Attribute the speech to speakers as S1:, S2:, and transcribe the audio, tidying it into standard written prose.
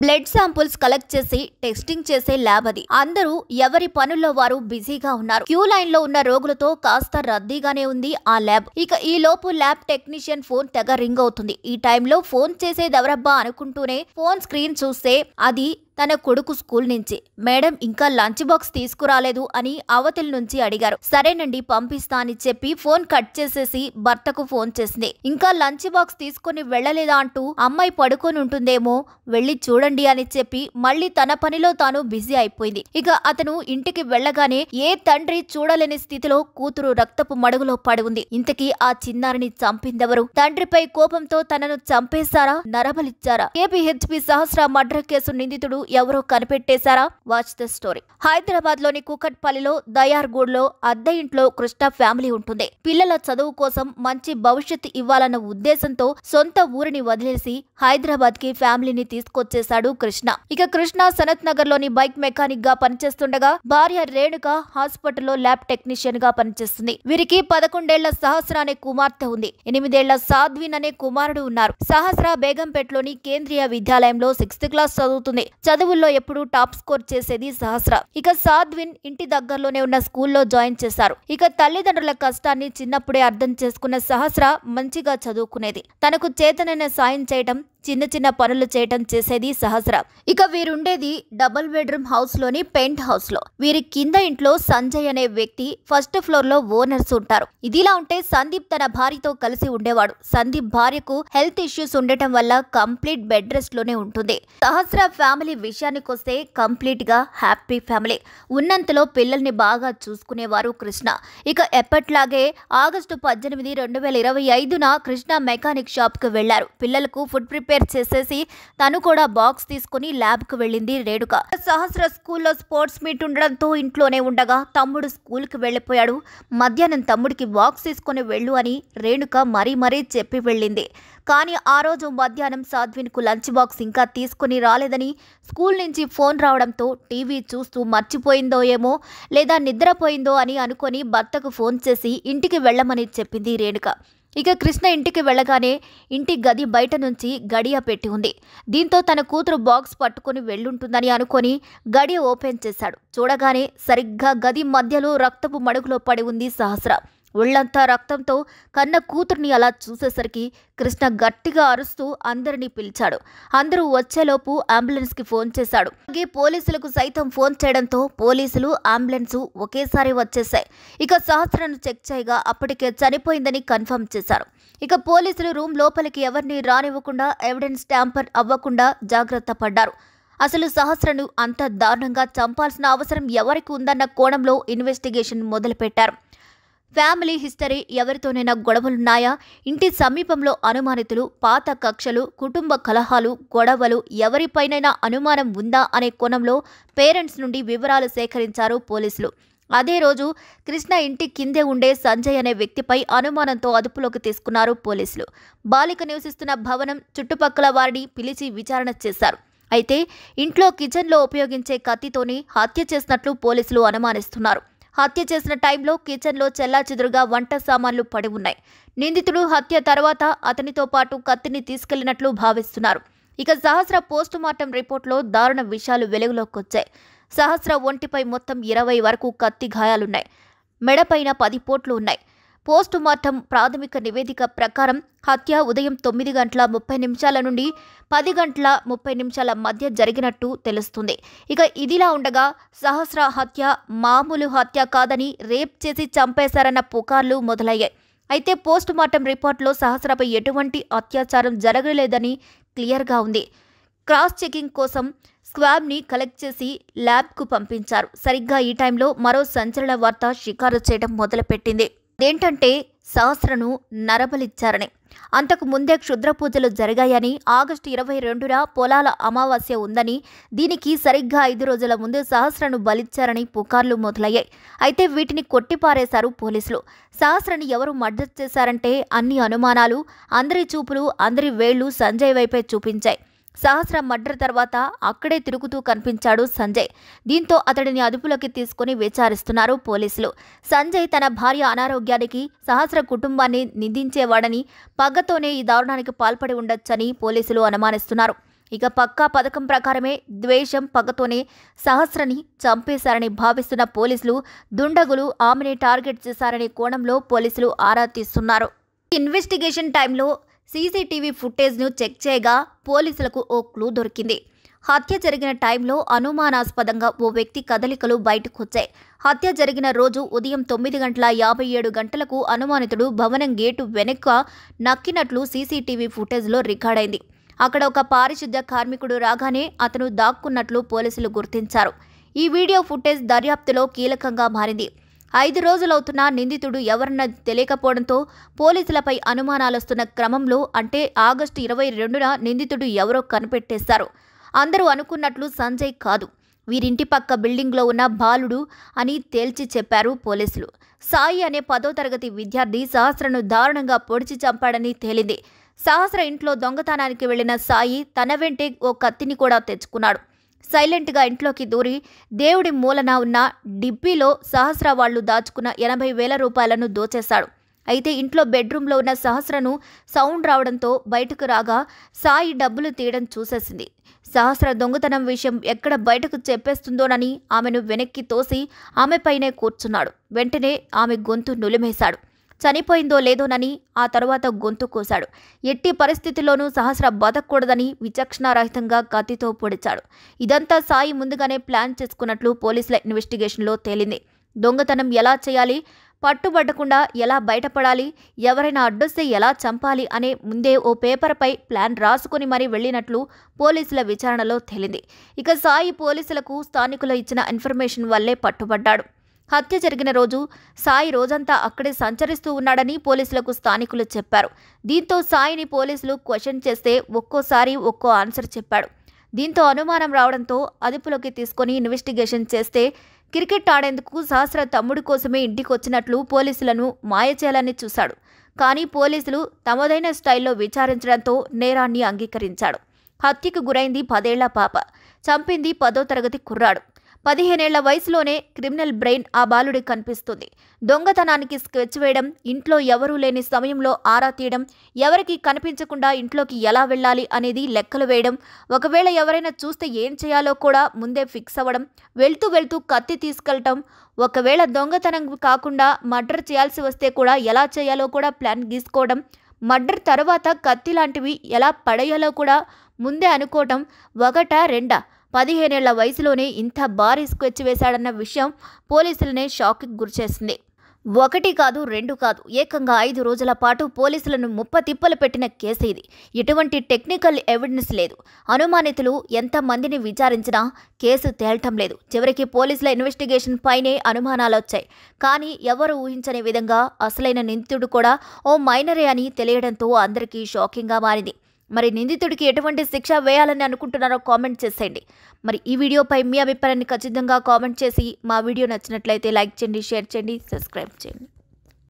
S1: Blood samples collect చేసి testing చేసే lab అది. అందరూ ఎవరి పనుల్లో వారు బిజీగా ఉన్నారు. క్యూ లైన్ లో ఉన్న రోగులతో కాస్త రద్దీగానే ఉంది ఆ ల్యాబ్. ఇక ఈ లోపు ల్యాబ్ టెక్నీషియన్ ఫోన్ తెగ రింగ్ అవుతుంది. ఈ టైంలో ఫోన్ చేసేదెవరబ్బా అనుకుంటూనే ఫోన్ స్క్రీన్ చూస్తే అది తన కొడుకు స్కూల్ నుంచి. మేడం ఇంకా లంచ్ బాక్స్ తీసుకురాలేదు అని అవతల నుంచి అడిగారు. సరేనండి పంపిస్తా అని చెప్పి ఫోన్ కట్ చేసేసి భర్తకు ఫోన్ చేసింది. ఇంకా లంచ్ బాక్స్ తీసుకుని వెళ్లలేదా అంటూ అమ్మాయి పడుకొని ఉంటుందేమో వెళ్లి చూడండి అని చెప్పి మళ్లీ తన పనిలో తాను బిజీ అయిపోయింది. ఇక అతను ఇంటికి వెళ్లగానే ఏ తండ్రి చూడలేని స్థితిలో కూతురు రక్తపు మడుగులో పడి ఉంది. ఇంతకీ ఆ చిన్నారిని చంపిందెవరు? తండ్రిపై కోపంతో తనను చంపేశారా, నరబలిచ్చారా? ఏపీహెచ్పీ సహస్ర మర్డర్ కేసు నిందితుడు ఎవరో కనిపెట్టేశారా? Watch the story. హైదరాబాద్ లోని కూకట్పల్లిలో దయార్గూడ్ లో అద్దె ఇంట్లో కృష్ణ ఫ్యామిలీ ఉంటుంది. పిల్లల చదువు కోసం మంచి భవిష్యత్తు ఇవ్వాలన్న ఉద్దేశంతో సొంత ఊరిని వదిలేసి హైదరాబాద్ కి ఫ్యామిలీని తీసుకొచ్చేశాడు కృష్ణ. ఇక కృష్ణ సనత్ నగర్ లోని బైక్ మెకానిక్ గా పనిచేస్తుండగా భార్య రేణుక హాస్పిటల్లో ల్యాబ్ టెక్నీషియన్ గా పనిచేస్తుంది. వీరికి 11 ఏళ్ల సహస్ర అనే కుమార్తె ఉంది. 8 ఏళ్ల సాధ్విన్ అనే కుమారుడు ఉన్నారు. సహస్ర బేగంపేటలోని కేంద్రీయ విద్యాలయంలో 6th క్లాస్ చదువుతుంది. చదువుల్లో ఎప్పుడూ టాప్ స్కోర్ చేసేది సహస్ర. ఇక సాధ్విన్ ఇంటి దగ్గరలోనే ఉన్న స్కూల్లో జాయిన్ చేశారు. ఇక తల్లిదండ్రుల కష్టాన్ని చిన్నప్పుడే అర్థం చేసుకున్న సహస్ర మంచిగా చదువుకునేది. తనకు చేతనైన సాయం చేయటం, చిన్న చిన్న పనులు చేయటం చేసేది సహస్ర. ఇక వీరుండేది డబుల్ బెడ్రూమ్ హౌస్ లోని పెంట్ హౌస్ లో. వీరి కింద ఇంట్లో సంజయ్ అనే వ్యక్తి ఫస్ట్ ఫ్లోర్ లో ఓనర్స్ ఉంటారు. ఇదిలా ఉంటే సందీప్ తన భార్యతో కలిసి ఉండేవాడు. సందీప్ భార్యకు హెల్త్ ఇష్యూస్ ఉండటం వల్ల కంప్లీట్ బెడ్ రెస్ట్ లోనే ఉంటుంది. సహస్ర ఫ్యామిలీ విషయానికొస్తే కంప్లీట్ గా హ్యాపీ ఫ్యామిలీ. ఉన్నంతలో పిల్లల్ని బాగా చూసుకునేవారు కృష్ణ. ఇక ఎప్పట్లాగే ఆగస్టు 18, 2025న కృష్ణ మెకానిక్ షాప్ కు వెళ్లారు. పిల్లలకు ఫుడ్ ప్రిపేర్ చేసేసి తను కూడా బాక్స్ తీసుకుని ల్యాబ్ కు వెళ్ళింది రేణుక. సహస్ర స్కూల్లో స్పోర్ట్స్ మీట్ ఉండడంతో ఇంట్లోనే ఉండగా తమ్ముడు స్కూల్ కి వెళ్లిపోయాడు. మధ్యాహ్నం తమ్ముడికి బాక్స్ తీసుకుని వెళ్ళు అని రేణుక మరీ చెప్పి వెళ్ళింది. కానీ ఆ రోజు మధ్యాహ్నం సాధ్విన్ కు లంచ్ బాక్స్ ఇంకా తీసుకుని రాలేదని స్కూల్ నుంచి ఫోన్ రావడంతో టీవీ చూస్తూ మర్చిపోయిందో ఏమో లేదా నిద్రపోయిందో అని అనుకొని భర్తకు ఫోన్ చేసి ఇంటికి వెళ్లమని చెప్పింది రేణుక. ఇక కృష్ణ ఇంటికి వెళ్లగానే ఇంటి గది బయట నుంచి గడియ పెట్టి ఉంది. దీంతో తన కూతురు బాక్స్ పట్టుకుని వెళ్ళుంటుందని అనుకొని గడియ ఓపెన్ చేశాడు. చూడగానే సరిగ్గా గది మధ్యలో రక్తపు మడుగులో పడి ఉంది సహస్ర. ఒళ్లంతా రక్తంతో కన్న కూతుర్ని అలా చూసేసరికి కృష్ణ గట్టిగా అరుస్తూ అందరినీ పిలిచాడు. అందరూ వచ్చేలోపు అంబులెన్స్ కి ఫోన్ చేశాడు. అలాగే పోలీసులకు సైతం ఫోన్ చేయడంతో పోలీసులు, అంబులెన్స్ ఒకేసారి వచ్చేశాయి. ఇక సహస్రను చెక్ చేయగా అప్పటికే చనిపోయిందని కన్ఫర్మ్ చేశారు. ఇక పోలీసులు రూమ్ లోపలికి ఎవరిని రానివ్వకుండా ఎవిడెన్స్ ట్యాంపర్ అవ్వకుండా జాగ్రత్త పడ్డారు. అసలు సహస్రను అంత దారుణంగా చంపాల్సిన అవసరం ఎవరికి ఉందన్న కోణంలో ఇన్వెస్టిగేషన్ మొదలుపెట్టారు. ఫ్యామిలీ హిస్టరీ, ఎవరితోనైనా గొడవలున్నాయా, ఇంటి సమీపంలో అనుమానితులు, పాత కక్షలు, కుటుంబ కలహాలు, గొడవలు, ఎవరిపైనైనా అనుమానం ఉందా అనే కోణంలో పేరెంట్స్ నుండి వివరాలు సేకరించారు పోలీసులు. అదే రోజు కృష్ణ ఇంటి కిందే ఉండే సంజయ్ అనే వ్యక్తిపై అనుమానంతో అదుపులోకి తీసుకున్నారు పోలీసులు. బాలిక నివసిస్తున్న భవనం చుట్టుపక్కల వారిని పిలిచి విచారణ చేశారు. అయితే ఇంట్లో కిచెన్లో ఉపయోగించే కత్తితోనే హత్య చేసినట్లు పోలీసులు అనుమానిస్తున్నారు. హత్య చేసిన టైంలో కిచెన్లో చెల్లాచెదురుగా వంట సామాన్లు పడి ఉన్నాయి. నిందితుడు హత్య తర్వాత అతనితో పాటు కత్తిని తీసుకెళ్లినట్లు భావిస్తున్నారు. ఇక సహస్ర పోస్టుమార్టం రిపోర్టులో దారుణ విషయాలు వెలుగులోకొచ్చాయి. సహస్ర ఒంటిపై మొత్తం 20 వరకు కత్తి గాయాలున్నాయి. మెడపైన 10 పోట్లు ఉన్నాయి. పోస్టుమార్టం ప్రాథమిక నివేదిక ప్రకారం హత్య ఉదయం 9:30 నుండి 10:30 మధ్య జరిగినట్టు తెలుస్తుంది. ఇక ఇదిలా ఉండగా సహస్ర హత్య మామూలు హత్య కాదని రేప్ చేసి చంపేశారన్న పుకార్లు మొదలయ్యాయి. అయితే పోస్టుమార్టం రిపోర్టులో సహస్రపై ఎటువంటి అత్యాచారం జరగలేదని క్లియర్గా ఉంది. క్రాస్ చెకింగ్ కోసం స్క్వాబ్ని కలెక్ట్ చేసి ల్యాబ్కు పంపించారు. సరిగ్గా ఈ టైంలో మరో సంచలన వార్త షికారు చేయడం మొదలుపెట్టింది. అదేంటంటే సహస్రను నరబలిచ్చారని. అంతకు ముందే క్షుద్ర పూజలు జరిగాయని, ఆగస్టు 22న పొలాల అమావాస్య ఉందని, దీనికి సరిగ్గా 5 రోజుల ముందు సహస్రను బలిచ్చారని పుకార్లు మొదలయ్యాయి. అయితే వీటిని కొట్టిపారేశారు పోలీసులు. సహస్రని ఎవరు మర్డర్ చేశారంటే అన్ని అనుమానాలు, అందరి చూపులు, అందరి వేళ్లు సంజయ్ వైపే చూపించాయి. సహస్ర మర్డర్ తర్వాత అక్కడే తిరుగుతూ కనిపించాడు సంజయ్. దీంతో అతడిని అదుపులోకి తీసుకుని విచారిస్తున్నారు పోలీసులు. సంజయ్ తన భార్య అనారోగ్యానికి సహస్ర కుటుంబాన్ని నిందించేవాడని, పగతోనే ఈ దారుణానికి పాల్పడి ఉండొచ్చని పోలీసులు అనుమానిస్తున్నారు. ఇక పక్కా పథకం ప్రకారమే ద్వేషం పగతోనే సహస్రని చంపేశారని భావిస్తున్న పోలీసులు దుండగులు ఆమెని టార్గెట్ చేశారనే కోణంలో పోలీసులు ఆరా తీస్తున్నారు. ఇన్వెస్టిగేషన్ టైంలో సీసీటీవీ ఫుటేజ్ను చెక్ చేయగా పోలీసులకు ఓ క్లూ దొరికింది. హత్య జరిగిన టైంలో అనుమానాస్పదంగా ఓ వ్యక్తి కదలికలు బయటకొచ్చాయి. హత్య జరిగిన రోజు ఉదయం 9:57 అనుమానితుడు భవనం గేటు వెనుక నక్కినట్లు సీసీటీవీ ఫుటేజ్లో రికార్డైంది. అక్కడ ఒక పారిశుద్ధ్య కార్మికుడు రాగానే అతను దాక్కున్నట్లు పోలీసులు గుర్తించారు. ఈ వీడియో ఫుటేజ్ దర్యాప్తులో కీలకంగా మారింది. 5 రోజులవుతున్నా నిందితుడు ఎవరన్న తెలియకపోవడంతో పోలీసులపై అనుమానాలొస్తున్న క్రమంలో అంటే ఆగస్టు 22న నిందితుడు ఎవరో కనిపెట్టేశారు. అందరూ అనుకున్నట్లు సంజయ్ కాదు, వీరింటి పక్క బిల్డింగ్లో ఉన్న బాలుడు అని తేల్చి చెప్పారు పోలీసులు. సాయి అనే 10వ తరగతి విద్యార్థి సహస్రను దారుణంగా పొడిచి చంపాడని తేలింది. సహస్ర ఇంట్లో దొంగతనానికి వెళ్లిన సాయి తన వెంటే ఓ కత్తిని కూడా తెచ్చుకున్నాడు. సైలెంట్గా ఇంట్లోకి దూరి దేవుడి మూలన ఉన్న డిబ్బీలో సహస్ర వాళ్లు దాచుకున్న 80,000 రూపాయలను దోచేశాడు. అయితే ఇంట్లో బెడ్రూమ్లో ఉన్న సహస్రను సౌండ్ రావడంతో బయటకు రాగా సాయి డబ్బులు తీయడం చూసేసింది. సహస్ర దొంగతనం విషయం ఎక్కడ బయటకు చెప్పేస్తుందోనని ఆమెను వెనక్కి తోసి ఆమెపైనే కూర్చున్నాడు. వెంటనే ఆమె గొంతు నులిమేశాడు. చనిపోయిందో లేదోనని ఆ తర్వాత గొంతు కోశాడు. ఎట్టి పరిస్థితుల్లోనూ సహస్ర బతకూడదని విచక్షణారహితంగా కత్తితో పొడిచాడు. ఇదంతా సాయి ముందుగానే ప్లాన్ చేసుకున్నట్లు పోలీసుల ఇన్వెస్టిగేషన్లో తేలింది. దొంగతనం ఎలా చేయాలి, పట్టుబట్టకుండా ఎలా బయటపడాలి, ఎవరైనా అడ్డొస్తే ఎలా చంపాలి అనే ముందే ఓ పేపర్పై ప్లాన్ రాసుకుని మరీ వెళ్లినట్లు పోలీసుల విచారణలో తేలింది. ఇక సాయి పోలీసులకు స్థానికులు ఇచ్చిన ఇన్ఫర్మేషన్ వల్లే పట్టుబడ్డాడు. హత్య జరిగిన రోజు సాయి రోజంతా అక్కడే సంచరిస్తూ ఉన్నాడని పోలీసులకు స్థానికులు చెప్పారు. దీంతో సాయిని పోలీసులు క్వశ్చన్ చేస్తే ఒక్కోసారి ఒక్కో ఆన్సర్ చెప్పాడు. దీంతో అనుమానం రావడంతో అదుపులోకి తీసుకొని ఇన్వెస్టిగేషన్ చేస్తే క్రికెట్ ఆడేందుకు సహస్ర తమ్ముడి కోసమే ఇంటికొచ్చినట్లు పోలీసులను మాయ చేయాలని చూశాడు. కానీ పోలీసులు తమదైన స్టైల్లో విచారించడంతో నేరాన్ని అంగీకరించాడు. హత్యకు గురైంది 10 ఏళ్ల పాప, చంపింది 10వ తరగతి కుర్రాడు. 15 ఏళ్ల వయసులోనే క్రిమినల్ బ్రెయిన్ ఆ బాలుడి కనిపిస్తుంది. దొంగతనానికి స్కెచ్ వేయడం, ఇంట్లో ఎవరూ లేని సమయంలో ఆరా తీయడం, ఎవరికి కనిపించకుండా ఇంట్లోకి ఎలా వెళ్ళాలి అనేది లెక్కలు వేయడం, ఒకవేళ ఎవరైనా చూస్తే ఏం చేయాలో కూడా ముందే ఫిక్స్ అవ్వడం, వెళ్తూ కత్తి తీసుకెళ్లటం, ఒకవేళ దొంగతనం కాకుండా మర్డర్ చేయాల్సి వస్తే కూడా ఎలా చేయాలో కూడా ప్లాన్ గీసుకోవడం, మర్డర్ తర్వాత కత్తి లాంటివి ఎలా పడేయాలో కూడా ముందే అనుకోవటం, ఒకటా రెండా 15 ఏళ్ల వయసులోనే ఇంత భారీ స్కెచ్ వేశాడన్న విషయం పోలీసులనే షాక్కి గురిచేసింది. 1 కాదు 2 కాదు, ఏకంగా 5 రోజుల పాటు పోలీసులను ముప్పతిప్పలు పెట్టిన కేసు ఇది. ఎటువంటి టెక్నికల్ ఎవిడెన్స్ లేదు. అనుమానితులు ఎంతమందిని విచారించినా కేసు తేల్టం లేదు. చివరికి పోలీసుల ఇన్వెస్టిగేషన్ పైనే అనుమానాలొచ్చాయి. కానీ ఎవరు ఊహించని విధంగా అసలైన నిందితుడు కూడా ఓ మైనరే అని తెలియడంతో అందరికీ షాకింగ్గా మారింది. మరి నిందితుడికి ఎటువంటి శిక్ష వేయాలని అనుకుంటున్నారో కామెంట్ చేసేయండి. మరి ఈ వీడియోపై మీ అభిప్రాయాన్ని ఖచ్చితంగా కామెంట్ చేసి మా వీడియో నచ్చినట్లయితే లైక్ చేయండి, షేర్ చేయండి, సబ్స్క్రైబ్ చేయండి.